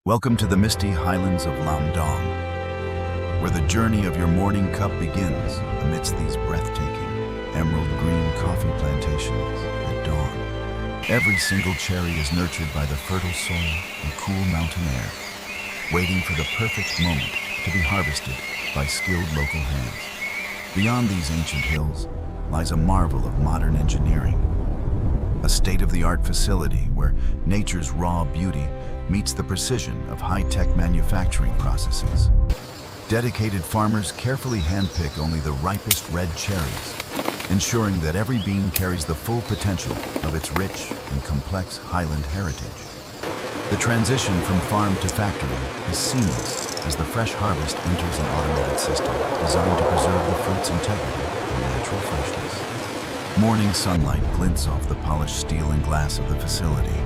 Welcome to the misty highlands of Lamdong, where the journey of your morning cup begins amidst these breathtaking, emerald green coffee plantations at dawn. Every single cherry is nurtured by the fertile soil and cool mountain air, waiting for the perfect moment to be harvested by skilled local hands. Beyond these ancient hills lies a marvel of modern engineering, a state-of-the-art facility where nature's raw beauty meets the precision of high-tech manufacturing processes. Dedicated farmers carefully handpick only the ripest red cherries, ensuring that every bean carries the full potential of its rich and complex highland heritage. The transition from farm to factory is seamless as the fresh harvest enters an automated system designed to preserve the fruit's integrity and natural freshness. Morning sunlight glints off the polished steel and glass of the facility,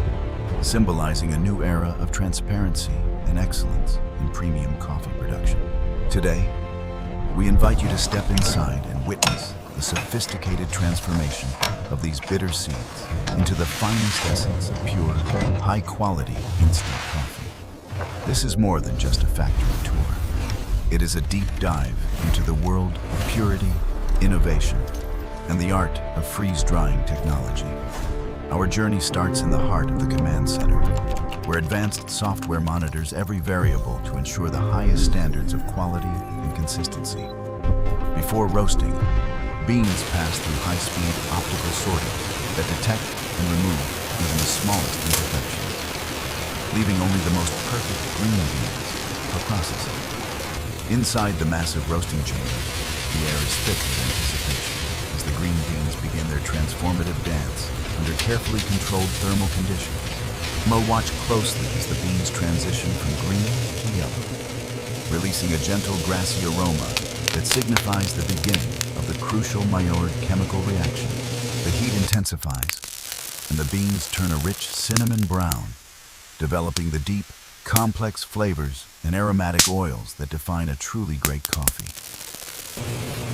symbolizing a new era of transparency and excellence in premium coffee production. Today, we invite you to step inside and witness the sophisticated transformation of these bitter seeds into the finest essence of pure, high-quality instant coffee. This is more than just a factory tour. It is a deep dive into the world of purity, innovation, and the art of freeze-drying technology. Our journey starts in the heart of the command center, where advanced software monitors every variable to ensure the highest standards of quality and consistency. Before roasting, beans pass through high-speed optical sorting that detect and remove even the smallest imperfections, leaving only the most perfect green beans for processing. Inside the massive roasting chamber, the air is thick with anticipation as the green beans begin their transformative dance under carefully controlled thermal conditions. Watch closely as the beans transition from green to yellow, releasing a gentle grassy aroma that signifies the beginning of the crucial Maillard chemical reaction. The heat intensifies, and the beans turn a rich cinnamon brown, developing the deep, complex flavors and aromatic oils that define a truly great coffee.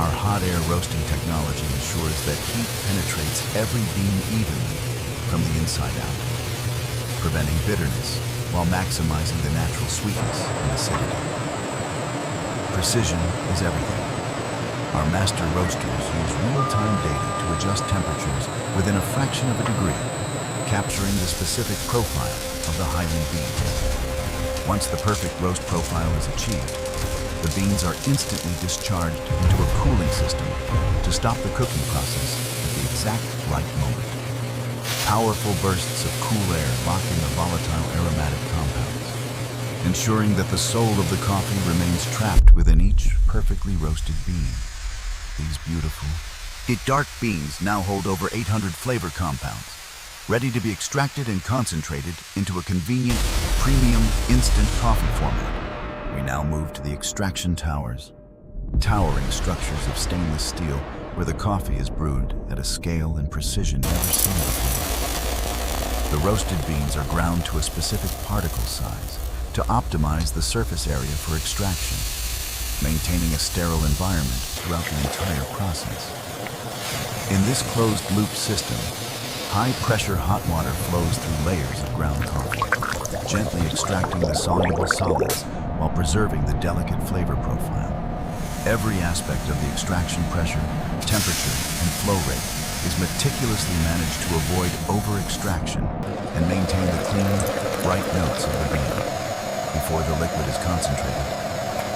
Our hot air roasting technology ensures that heat penetrates every bean evenly from the inside out, preventing bitterness while maximizing the natural sweetness and acidity. Precision is everything. Our master roasters use real-time data to adjust temperatures within a fraction of a degree, capturing the specific profile of the highland bean. Once the perfect roast profile is achieved, the beans are instantly discharged into a cooling system to stop the cooking process at the exact right moment. Powerful bursts of cool air lock in the volatile aromatic compounds, ensuring that the soul of the coffee remains trapped within each perfectly roasted bean. These beautiful, dark beans now hold over 800 flavor compounds, ready to be extracted and concentrated into a convenient, premium, instant coffee format. We now move to the extraction towers, towering structures of stainless steel where the coffee is brewed at a scale and precision never seen before. The roasted beans are ground to a specific particle size to optimize the surface area for extraction, maintaining a sterile environment throughout the entire process. In this closed-loop system, high-pressure hot water flows through layers of ground coffee, gently extracting the soluble solids while preserving the delicate flavor profile. Every aspect of the extraction pressure, temperature, and flow rate is meticulously managed to avoid over-extraction and maintain the clean, bright notes of the bean. Before the liquid is concentrated,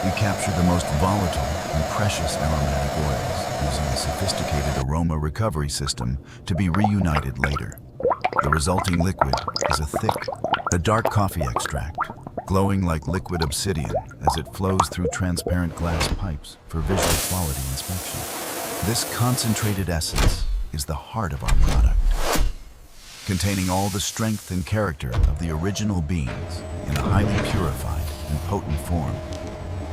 we capture the most volatile and precious aromatic oils using a sophisticated aroma recovery system to be reunited later. The resulting liquid is a dark coffee extract, glowing like liquid obsidian as it flows through transparent glass pipes for visual quality inspection. This concentrated essence is the heart of our product, containing all the strength and character of the original beans in a highly purified and potent form.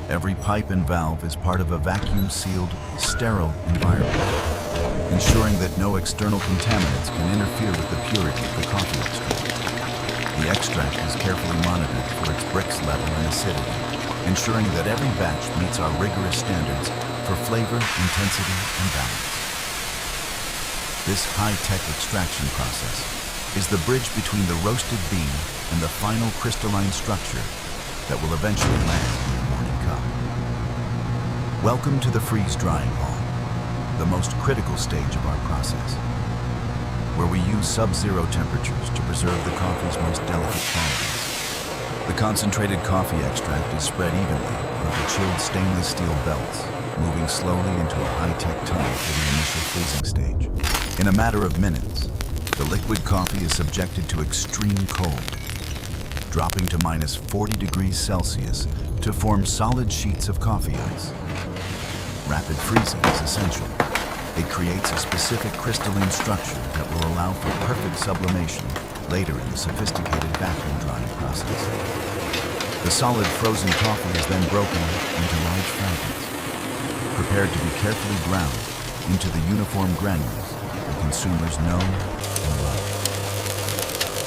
Every pipe and valve is part of a vacuum-sealed, sterile environment, ensuring that no external contaminants can interfere with the purity of the coffee extract. The extract is carefully monitored for its Brix level and acidity, ensuring that every batch meets our rigorous standards for flavor, intensity, and balance. This high-tech extraction process is the bridge between the roasted bean and the final crystalline structure that will eventually land in your morning cup. Welcome to the freeze-drying hall, the most critical stage of our process, where we use sub-zero temperatures to preserve the coffee's most delicate qualities. The concentrated coffee extract is spread evenly over chilled stainless steel belts, moving slowly into a high-tech tunnel for the initial freezing stage. In a matter of minutes, the liquid coffee is subjected to extreme cold, dropping to minus 40 degrees Celsius to form solid sheets of coffee ice. Rapid freezing is essential. It creates a specific crystalline structure that will allow for perfect sublimation later in the sophisticated vacuum drying process. The solid frozen coffee is then broken into large fragments, prepared to be carefully ground into the uniform granules that consumers know and love.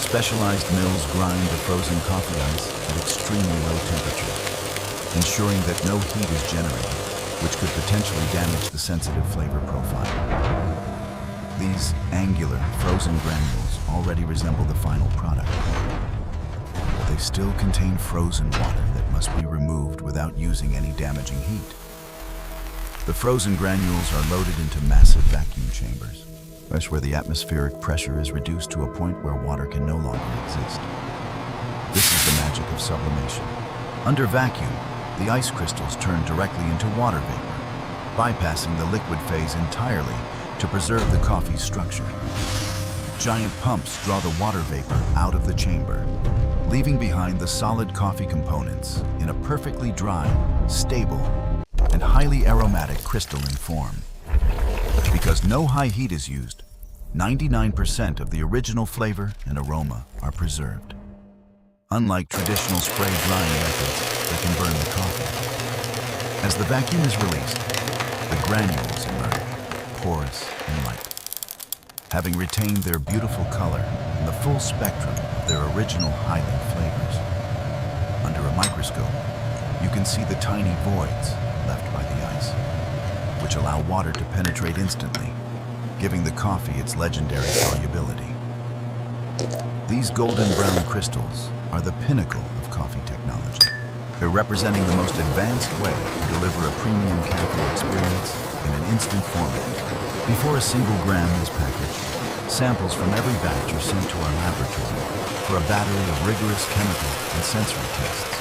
Specialized mills grind the frozen coffee ice at extremely low temperatures, ensuring that no heat is generated, which could potentially damage the sensitive flavor profile. These angular, frozen granules already resemble the final product, but they still contain frozen water that must be removed without using any damaging heat. The frozen granules are loaded into massive vacuum chambers, where the atmospheric pressure is reduced to a point where water can no longer exist. This is the magic of sublimation. Under vacuum, the ice crystals turn directly into water vapor, bypassing the liquid phase entirely to preserve the coffee's structure. Giant pumps draw the water vapor out of the chamber, leaving behind the solid coffee components in a perfectly dry, stable, and highly aromatic crystalline form. Because no high heat is used, 99% of the original flavor and aroma are preserved. Unlike traditional spray drying methods that can burn the coffee. As the vacuum is released, the granules emerge, porous and light, having retained their beautiful color and the full spectrum of their original Highland flavors. Under a microscope, you can see the tiny voids left by the ice, which allow water to penetrate instantly, giving the coffee its legendary solubility. These golden brown crystals are the pinnacle of coffee technology. They're representing the most advanced way to deliver a premium cafe experience in an instant format. Before a single gram is packaged, samples from every batch are sent to our laboratory for a battery of rigorous chemical and sensory tests.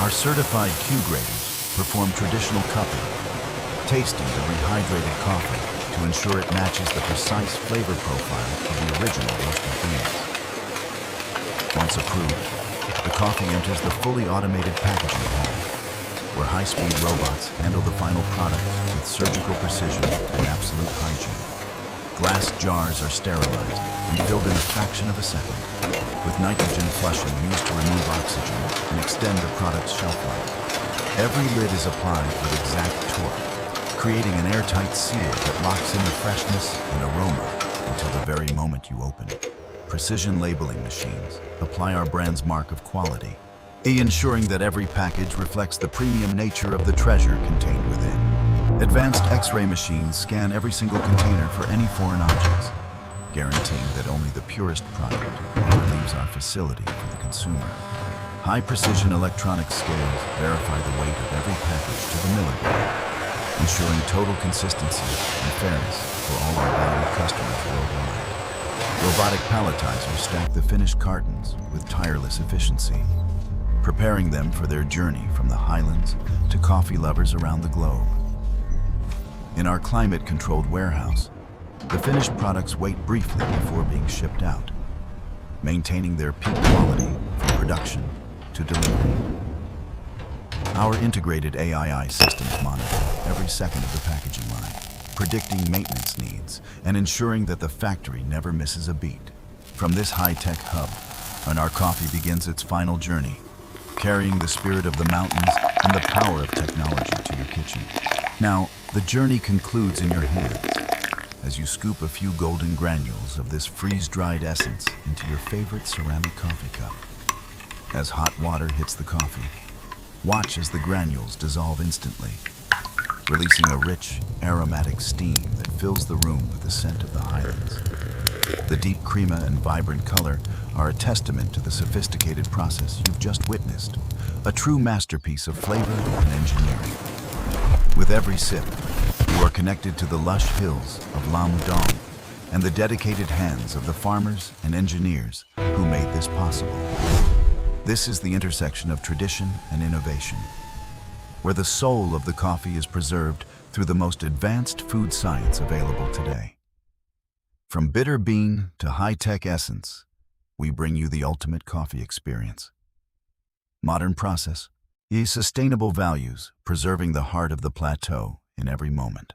Our certified Q graders perform traditional cupping, tasting the rehydrated coffee to ensure it matches the precise flavor profile of the original roasted beans. Once approved, the coffee enters the fully automated packaging hall, where high-speed robots handle the final product with surgical precision and absolute hygiene. Glass jars are sterilized and filled in a fraction of a second, with nitrogen flushing used to remove oxygen and extend the product's shelf life. Every lid is applied with exact torque, creating an airtight seal that locks in the freshness and aroma until the very moment you open it. Precision labeling machines apply our brand's mark of quality, ensuring that every package reflects the premium nature of the treasure contained within. Advanced X-ray machines scan every single container for any foreign objects, guaranteeing that only the purest product ever leaves our facility for the consumer. High-precision electronic scales verify the weight of every package to the milligram, ensuring total consistency and fairness for all our valued customers worldwide. Robotic palletizers stack the finished cartons with tireless efficiency, preparing them for their journey from the Highlands to coffee lovers around the globe. In our climate-controlled warehouse, the finished products wait briefly before being shipped out, maintaining their peak quality from production to delivery. Our integrated AI systems monitor every second of the packaging line, predicting maintenance needs and ensuring that the factory never misses a beat. From this high-tech hub, and our coffee begins its final journey, carrying the spirit of the mountains and the power of technology to your kitchen. Now, the journey concludes in your hands as you scoop a few golden granules of this freeze-dried essence into your favorite ceramic coffee cup. As hot water hits the coffee, watch as the granules dissolve instantly, releasing a rich, aromatic steam that fills the room with the scent of the Highlands. The deep crema and vibrant color are a testament to the sophisticated process you've just witnessed, a true masterpiece of flavor and engineering. With every sip, you are connected to the lush hills of Lam Dong and the dedicated hands of the farmers and engineers who made this possible. This is the intersection of tradition and innovation, where the soul of the coffee is preserved through the most advanced food science available today. From bitter bean to high-tech essence, we bring you the ultimate coffee experience. Modern process, sustainable values, preserving the heart of the plateau in every moment.